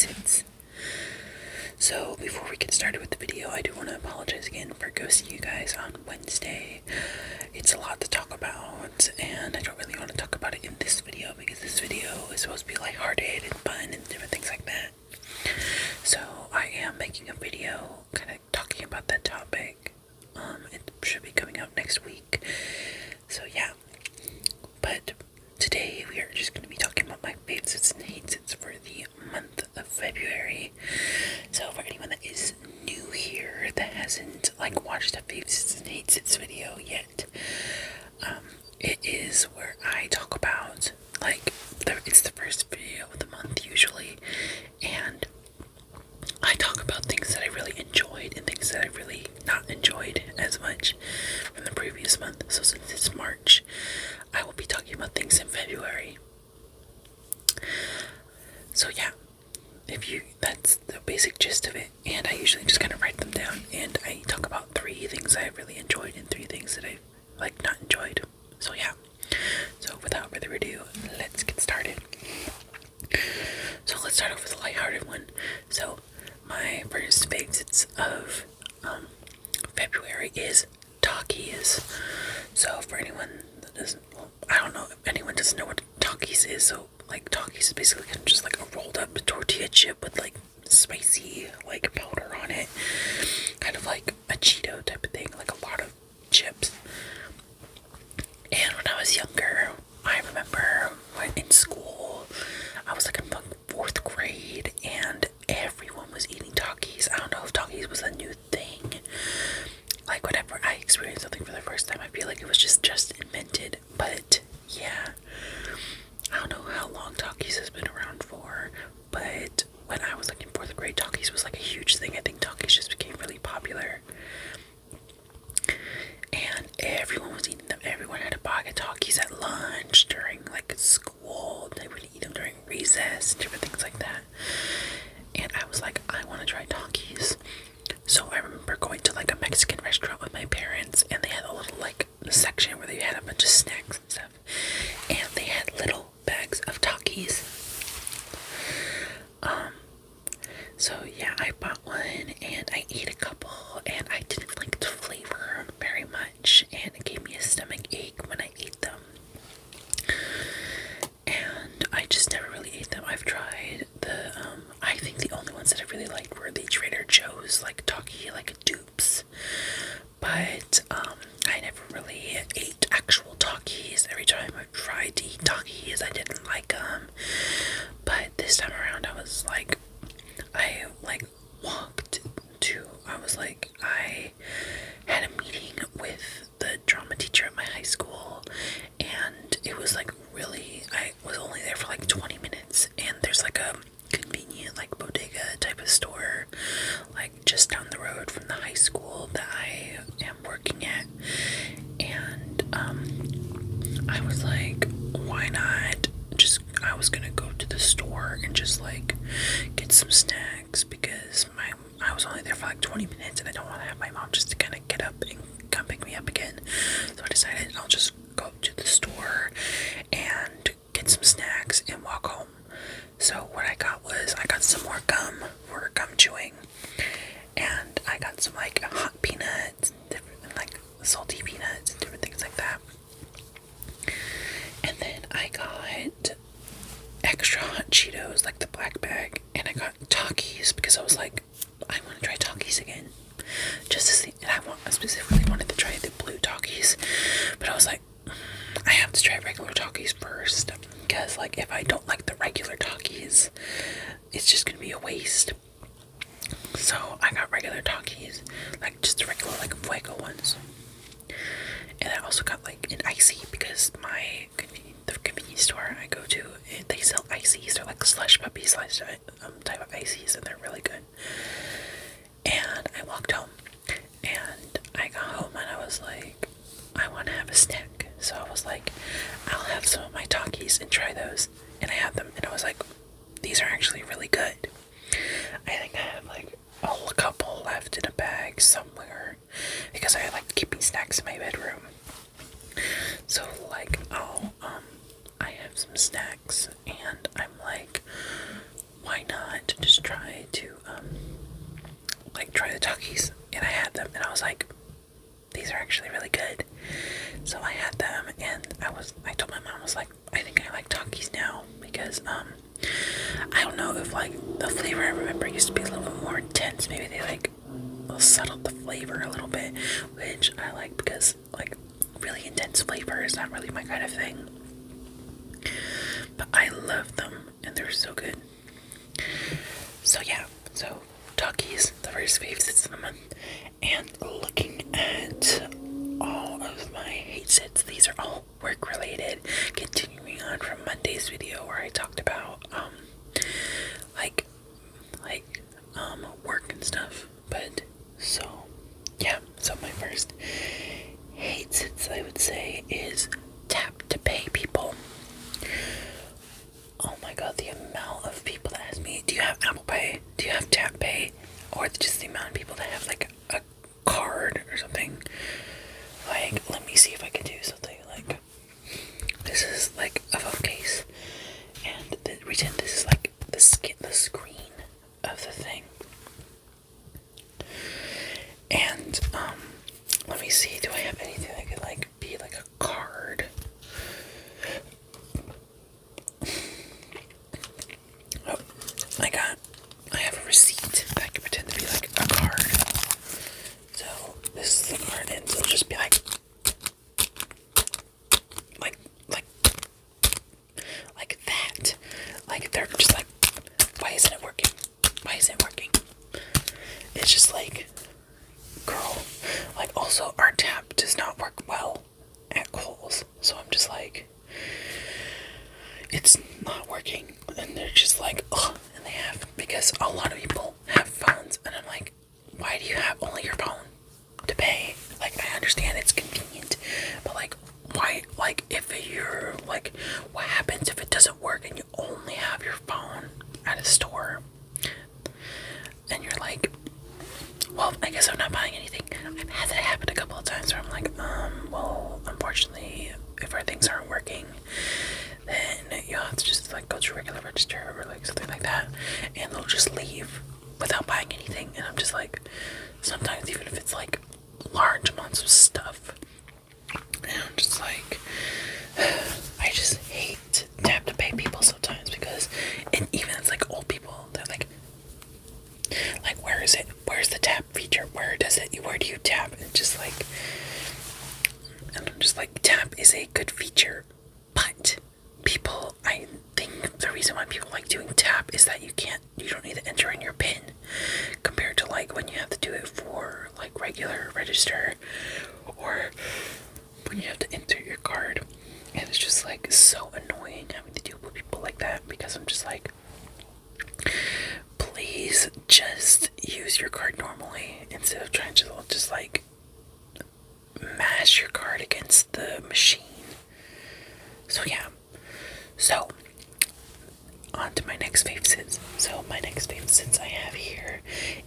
hates it. So before we get started with the video, I do want to apologize again for ghosting you guys on Wednesday. It's a lot to talk about, and I don't really want to talk about it in this video because this video is supposed to be lighthearted and fun and different things like that. So I am making a video kind of talking about that topic. It should be coming out next week. So yeah, but today we are just going to be talking about my favorites and hates for the month of February. So for anyone that is new here that hasn't watched a favorites and hates video yet, it is where I talk about it's the first video of the month usually, and I talk about things that I really enjoyed and things that I really not enjoyed as much from the previous month. So since it's March, I will be talking about things in February. So yeah, that's the basic gist of it, and I usually just kind of write them down, and I talk about 3 things I really enjoyed and 3 things that I not enjoyed. So yeah, so without further ado, let's get started. So let's start off with a lighthearted one. So my first favorites of February is Takis. So for anyone that doesn't, I don't know if anyone doesn't know what Takis is. So Takis is basically kind of just a rolled up tortilla chip with spicy powder on it, kind of like a Cheeto type of thing, a lot of chips. And when I was younger, I remember when in school, I was in 4th grade, and everyone was eating Takis. I don't know if Takis was a new thing. Whenever I experienced something for the first time, I feel like it was just invented. But yeah, I don't know how long Takis has been around for, but when I was in 4th grade, Takis was a huge thing. I think Takis just became really popular, and everyone was eating them. Everyone had a bag of Takis at lunch, during school. They would eat them during recess, different things like that. And I was like, I want to try Takis. So I remember going to a Mexican restaurant with my parents, and they had a little section where they had a bunch of snacks and stuff, and they had little bags of Takis. So yeah, I bought one and I ate a couple, and I didn't like the flavor very much, and it gave me a stomach ache when I ate them. And I just never really ate them. I've tried I think the only ones that I really liked were the Trader Joe's Taki dupes, but I never really ate actual Takis. Every time I tried to eat Takis, I didn't like them. But this time around, I was I had a meeting with the drama teacher at my high school, and it was really, I was only there for 20 minutes, and there's a convenient bodega type of store just down the road from the high school that I am working at, and I was why not I was gonna go to the store and just get some snacks, because I was only there for 20 minutes, and I don't want to have my mom just to kind of get up and come pick me up again. So I decided I'll just go to the store and get some snacks and walk home. So what I got was, I got some more gum for gum chewing, and I got some hot peanuts, different salty peanuts and different things like that. And then I got extra hot Cheetos, the black bag, and I got Takis because I was I want to try Takis again, just to see. And I specifically wanted to try the blue Takis, but I was I have to try regular Takis first, because if I don't like the regular Takis, it's just gonna be a waste. So I got regular Takis, just the regular Fuego ones, and I also got an icy, because the convenience store I go to, they sell ices. They're slush puppy type of ices, and they're really good. And I walked home, and I got home, and I was I want to have a snack. So I was I'll have some of my Takis and try those. And I had them, and I was these are actually really good. I think I have a couple left in a bag somewhere, because I like keeping snacks in my bedroom. So I have some snacks, and I'm why not just Talkies, and I had them, and I was like, these are actually really good. So I had them, and I told my mom, I was like, I think I like Talkies now, because, I don't know if, like, the flavor I remember used to be a little bit more intense. Maybe they, like, settled the flavor a little bit, which I like, because, like, really intense flavor is not really my kind of thing. But I love them, and they're so good. So yeah, so Talkies, the first Favs sits of the month, and looking at all of my hate sits, these are all work related, continuing on from Monday's video where I talked about work and stuff. But so yeah, so my first hate sits, I would say, is tap to pay people. Oh my god, the amount of people that ask me, do you have Apple Pay? Do you have Tap Pay? Or just the amount of people that have like a card or something. Like, let me see if I can do something. Like, this is like a phone case, and pretend this is like the screen of the thing. And let me see, do I have anything that could like be like a card? Oh, I have a receipt that I can pretend to be like a card. So this is the card, and it'll just be like that. Like, they're just like, why isn't it working? Why isn't it working? It's just like, girl. Like, also, our tap does not work well at Kohl's. So I'm just like, it's not working. And they're just like, ugh. And they have, because a lot of people have phones. And I'm like, why do you have only your phone to pay? Like, I understand it's convenient, but like, why? Like, if you're like, what happens if it doesn't work and you only have your phone at a store? And you're like, well, I guess I'm not buying anything. I've had that happen a couple of times where I'm like, well, unfortunately, if our things aren't working, then you'll have to just like go to a regular register or like something like that, and they'll just leave without buying anything. And I'm just like, sometimes even if it's like large amounts of stuff, and I'm just like, I just hate tap to pay people sometimes, because, and even it's like old people, they're like, where is it? Where's the tap feature? Where do you tap? And just like, and I'm just like, tap is a good feature, but people, I think the reason why people like doing tap is that you don't need to enter in your PIN, compared to like when you have to do it for like regular register, or when you have to enter your card. And it's just like so annoying having to deal with people like that, because I'm just like, please just use your card normally instead of trying to just like mash your card against the machine. So yeah, so on to my next fave sits. So my next fave sits I have here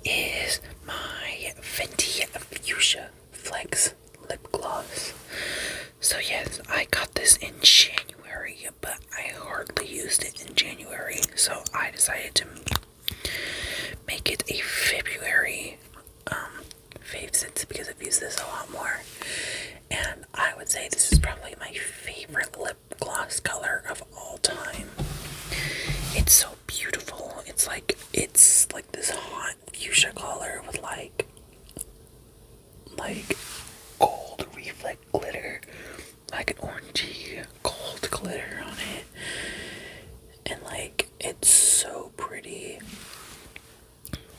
is my Fenty Fuchsia Flex Lip Gloss. So yes, I got this in January, but I hardly used it in January, so I decided to make it a February fave sits, because I've used this a lot more. And I would say this is probably my favorite lip gloss color of all time. It's so beautiful. It's like this hot fuchsia color with like gold reflect glitter, like an orangey gold glitter on it, and like it's so pretty.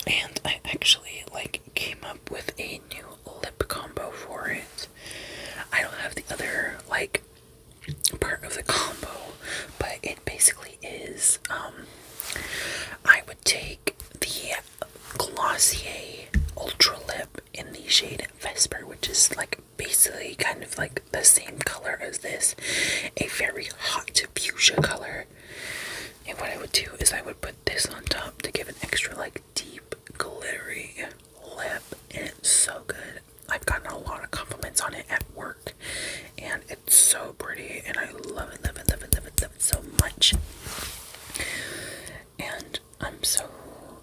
And I actually like came up with a new lip combo for it. I don't have the other like part of the combo, but it basically is I would take the Glossier Ultra Lip in the shade Vesper, which is like basically kind of like the same color as this, a very hot fuchsia color. And what I would do is I would put this on top to give an extra like deep glittery lip, and it's so good. I've gotten a lot of compliments on it at work, and it's so pretty, and I love it so much. And I'm so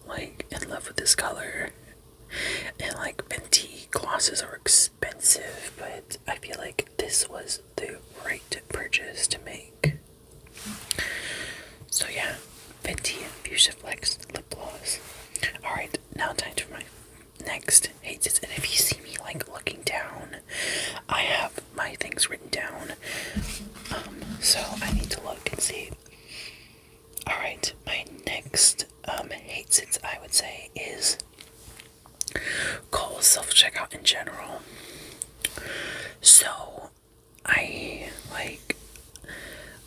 like in love with this color. And like Fenty glosses are expensive, but I feel like this was the right purchase to make. So yeah, Fenty Fuchsia Flex Lip Gloss. Alright, now time for my next hate sits. And if you see me like looking down, I have my things written down. So I need to look and see. Alright, my next hate sits, I would say, is Kohl's self-checkout in general. So I like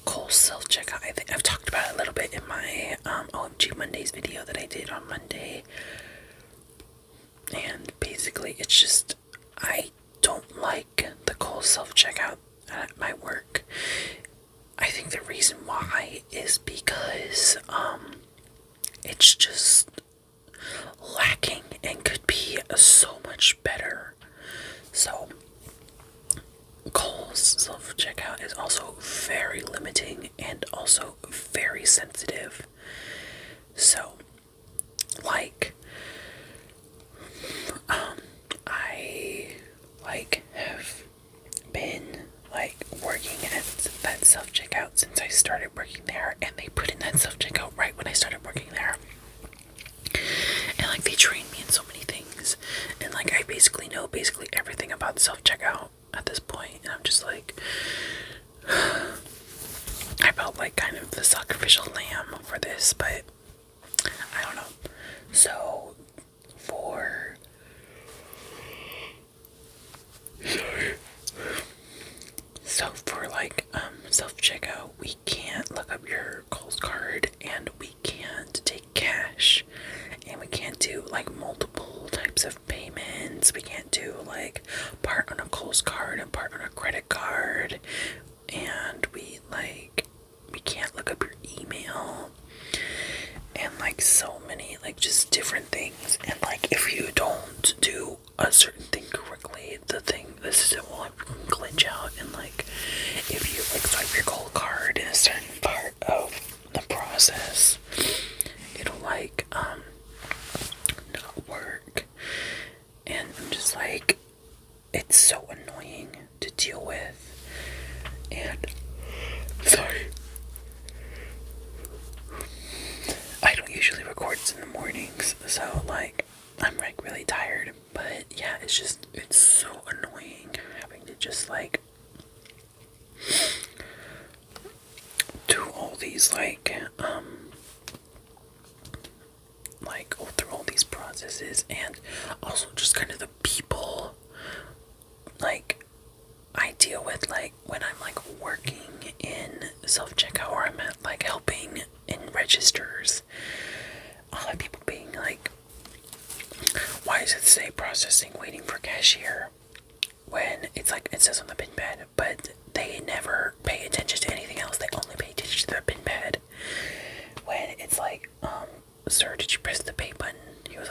Kohl's self-checkout. I think I've talked about it a little bit in my OMG Mondays video that I did on Monday. And basically it's just, I don't like the Kohl's self-checkout at my work. I think the reason why is because it's just lacking and could be so much better. So Kohl's self-checkout is also very limiting and also very sensitive. So like I have been working at that self-checkout since I started working there, and they put in that self-checkout right when I started working there. And they trained me in so many things, and I basically know everything about self-checkout at this point, and I'm just I felt like kind of the sacrificial lamb for this, but I don't know. So for self-checkout, we can't look up your Kohl's card, and we can't take cash, and we can't do multiple types of payments. We can't do part on a Kohl's card and part on a credit card, and we can't look up your email, and so many just different things. And if you don't do a certain thing correctly, the system will glitch out, and if you swipe your Kohl's card in a certain part of the process, it'll not work. And I'm just it's so annoying to deal with. And sorry, I don't usually record in the mornings, so I'm really tired. But yeah, it's so annoying having to just do all these go through all these processes, and also just kind of the people I deal with when I'm working in self-checkout, or I'm at helping in registers. A lot of people being why does it say processing waiting for cashier when it's it says on the pin pad, but they never pay attention to anything else. They only pay attention to the pin pad. When it's sir, did you press the pay button? He was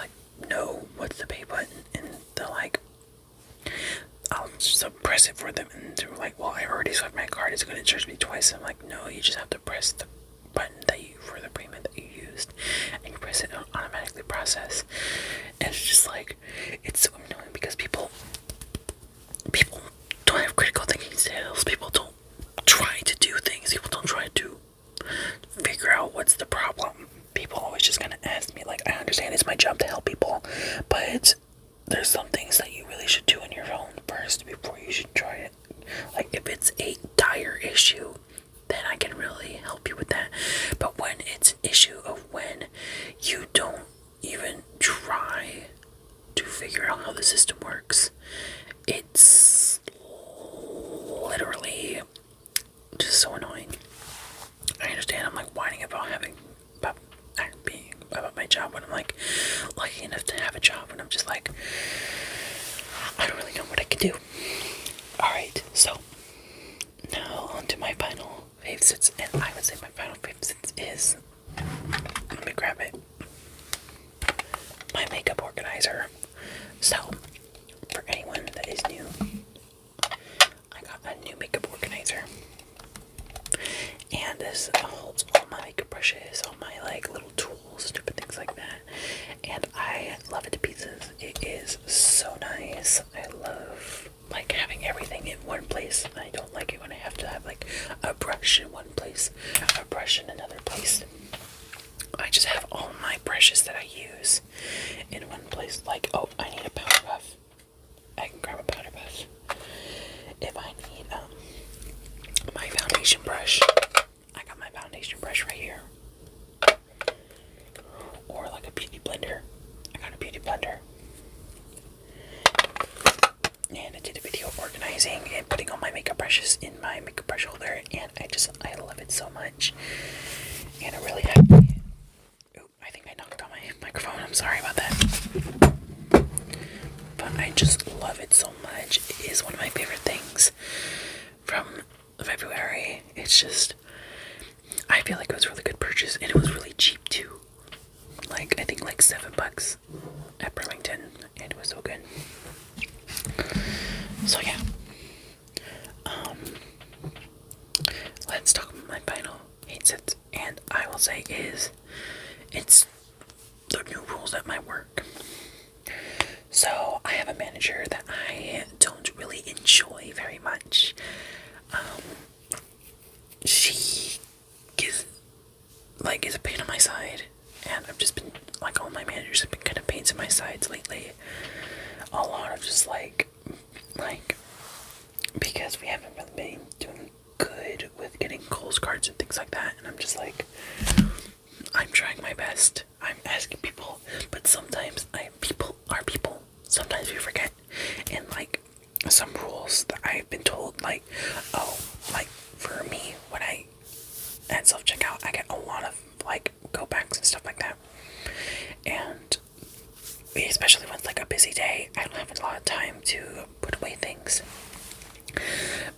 no, what's the pay button? And they're I'll just press it for them, and they're well, I already swiped my card, it's going to charge me twice. I'm no, you just have to press the button for the payment that you used, and you press it, it'll automatically process. And it's just it's so annoying because people don't have critical thinking skills. People don't try to do things. People don't try to figure out what's the problem. People always just kind of ask me I understand it's my job to help people, but there's some things that you really should do on your own first before you should try it. If it's a dire issue, then I can really help you with that. But when it's an issue of when you don't even try to figure out how the system works, it's literally just so annoying. I understand I'm whining about being about my job when I'm lucky enough to have a job, and I'm just I don't really know what I can do. Alright, so now on to my final fave sits, and I would say my final fave sits is, let me grab it, my makeup organizer. So for anyone that is new, I got a new makeup organizer, and this holds all my makeup brushes, all my little tools, stupid things like that, and I love it to pieces. It brushes in one place. Like, oh, I need a powder puff. I can grab a powder puff. If I need my foundation brush, I got my foundation brush right here. Or like a beauty blender. I got a beauty blender. And I did a video organizing and putting all my makeup brushes in my makeup brush holder, and I love it so much. And I'm really happy. Oh, I think I knocked on my microphone. I'm sorry about that. But I just love it so much. It is one of my favorite things from February. It's just, I feel like it was a really good purchase, and it was really cheap too. Like, I think like $7 at Burlington, and it was so good. So yeah, let's talk about my final hate sets, and I will say it's the new rules at my work. So I have a manager that I don't really enjoy very much. She is a pain on my side, and I've just been, like, all my managers have been kind of pains in my sides lately. A lot of just because we haven't really been doing good with getting Kohl's cards and things like that, and I'm just like, I'm trying my best. I'm asking people, but sometimes people are people. Sometimes we forget, and like some rules that I've been told, like, oh, like for me, when I at self-checkout, I get a lot of like go backs and stuff like that, and especially when it's like a busy day, I don't have a lot of time to put away things.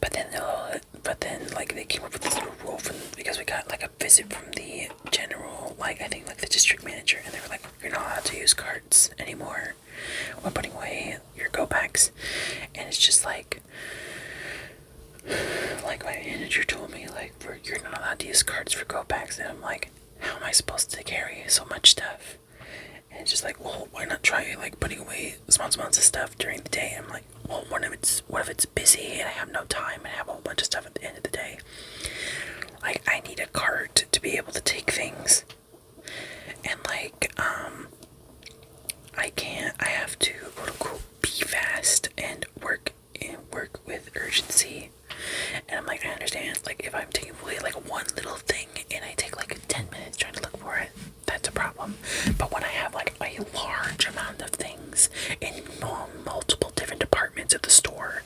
But then like they came up with this little rule because we got like a visit from the general, like I think like the district manager, and they were like, you're not allowed to use cards anymore when putting away your go backs. And it's just like my manager told me, like, you're not allowed to use cards for go backs, and I'm like, how am I supposed to carry so much stuff? And it's just like, well, why not try like putting away small amounts of stuff during the day? And I'm like, well, what if it's busy and I have no time and I have a whole bunch of stuff at the end of the day? Like, I need a cart to be able to take things, and like I have to quote unquote be fast and work with urgency. And I'm like, I understand, like, if I'm taking away like one little thing and I take like 10 minutes trying to look for it, that's a problem. But when I have like a large amount of things in multiple different departments of the store,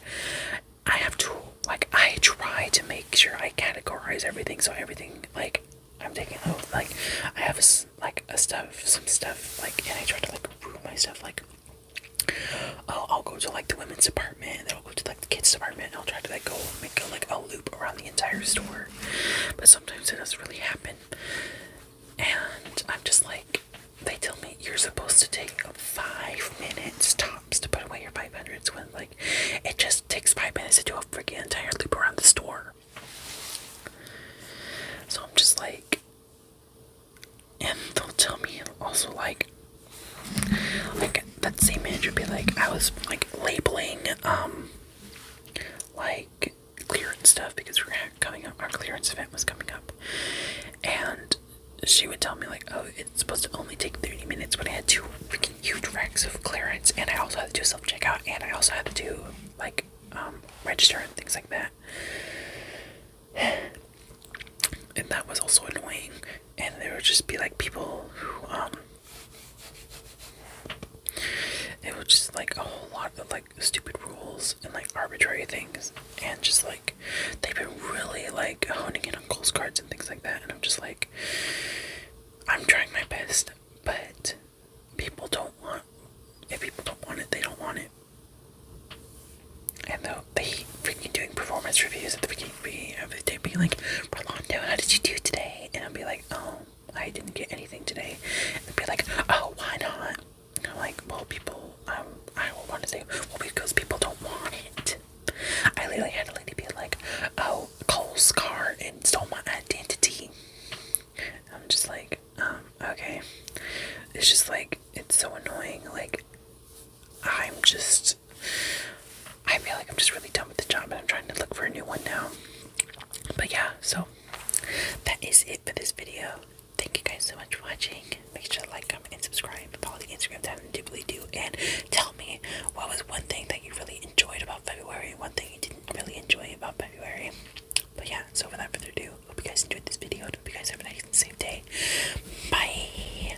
I have to, like, I try to make sure I categorize everything, so everything, like, I'm taking out, like, I have some stuff, like, and I try to like group my stuff, like, I'll go to like the women's department, and then I'll go to like the kids department, and I'll try to like go make a loop around the entire store. But sometimes it doesn't really happen, and I'm just like, they tell me you're supposed to take 5 minutes tops to put away your 500s, when like it just takes 5 minutes to do a freaking entire loop around the store. So I'm just like, and they'll tell me also like that same manager be like, I was like labeling like clearance stuff because we're coming up, our clearance event was coming up, and she would tell me like, oh, it's supposed to only take 30 minutes, but I had 2 freaking huge racks of clearance, and I also had to do self-checkout, and I also had to do like register and things like that. And that was also annoying. And there would just be like people who it was just like a whole lot of like stupid rules and like arbitrary things, and just like they've been really like honing in on Kohl's cards and things like that, and I'm just like, I'm trying my best, but if people don't want it, they don't want it. And though they freaking doing performance reviews at the beginning of the day, being like, Rolando, how did you do today? And I'll be like, oh, I didn't get anything today. And they'll be like, oh, why not? And I'm like, well, people, I will want to say, well, because people don't want it. I literally had a lady be like, oh, Kohl's card and stole my identity. I'm just like, okay. It's just like, it's so annoying. Like, I feel like I'm just really done with the job, and I'm trying to look for a new one now. But yeah, so that is it for this video. thank you guys so much for watching. Make sure to like, comment, and subscribe. Follow the Instagram tab and doobly doo. And tell me what was one thing that you really enjoyed about February, one thing you didn't really enjoy about February. But yeah, so without further ado, hope you guys enjoyed this video. Hope you guys have a nice and safe day. Bye.